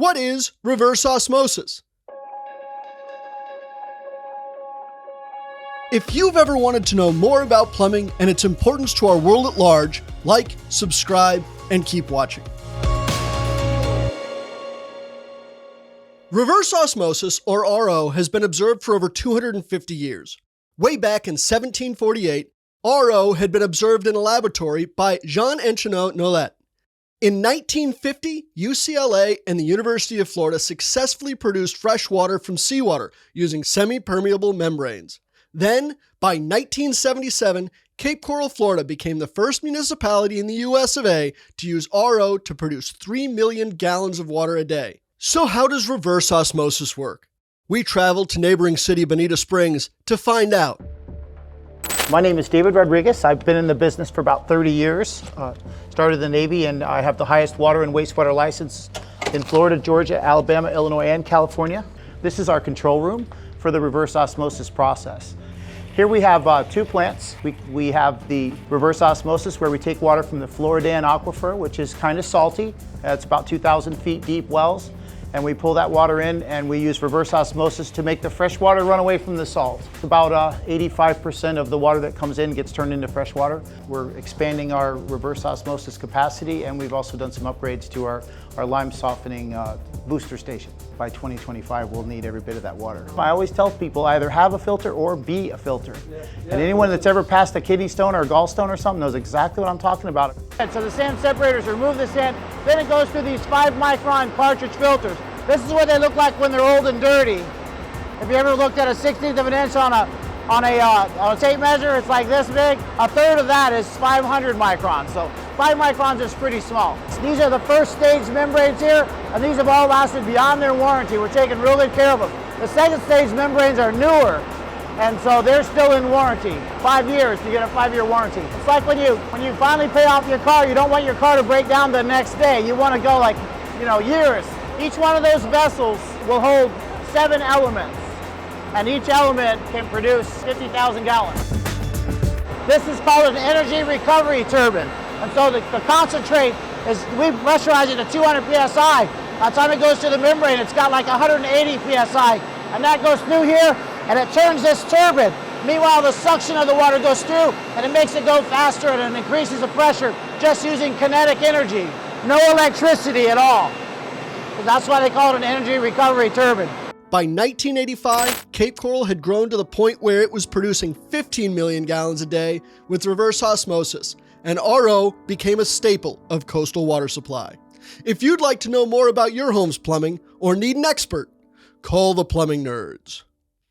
What is reverse osmosis? If you've ever wanted to know more about plumbing and its importance to our world at large, like, subscribe, and keep watching. Reverse osmosis, or RO, has been observed for over 250 years. Way back in 1748, RO had been observed in a laboratory by Jean Etienne Nollet. In 1950, UCLA and the University of Florida successfully produced fresh water from seawater using semi-permeable membranes. Then, by 1977, Cape Coral, Florida became the first municipality in the US of A to use RO to produce 3 million gallons of water a day. So how does reverse osmosis work? We traveled to neighboring city Bonita Springs to find out. My name is David Rodriguez. I've been in the business for about 30 years. Started in the Navy, and I have the highest water and wastewater license in Florida, Georgia, Alabama, Illinois, and California. This is our control room for the reverse osmosis process. Here we have two plants. We have the reverse osmosis where we take water from the Floridan aquifer, which is kind of salty. It's about 2,000 feet deep wells. And we pull that water in and we use reverse osmosis to make the fresh water run away from the salt. About 85% of the water that comes in gets turned into fresh water. We're expanding our reverse osmosis capacity, and we've also done some upgrades to our lime softening booster station. By 2025, we'll need every bit of that water. I always tell people either have a filter or be a filter. And anyone that's ever passed a kidney stone or a gallstone or something knows exactly what I'm talking about. So the sand separators remove the sand, then it goes through these 5-micron cartridge filters. This is what they look like when they're old and dirty. If you ever looked at a 1/16 of an inch on a tape measure, it's like this big. A third of that is 500 microns. So 5 microns is pretty small. These are the first stage membranes here, and these have all lasted beyond their warranty. We're taking real good care of them. The second stage membranes are newer, and so they're still in warranty. 5 years, you get a 5-year warranty. It's like when you finally pay off your car, you don't want your car to break down the next day. You want to go like, years. Each one of those vessels will hold 7 elements, and each element can produce 50,000 gallons. This is called an energy recovery turbine. And so the concentrate we pressurize it to 200 PSI. By the time it goes to the membrane, it's got like 180 PSI. And that goes through here, and it turns this turbine. Meanwhile, the suction of the water goes through, and it makes it go faster, and it increases the pressure just using kinetic energy. No electricity at all. That's why they call it an energy recovery turbine. By 1985, Cape Coral had grown to the point where it was producing 15 million gallons a day with reverse osmosis, and RO became a staple of coastal water supply. If you'd like to know more about your home's plumbing or need an expert, call the Plumbing Nerds.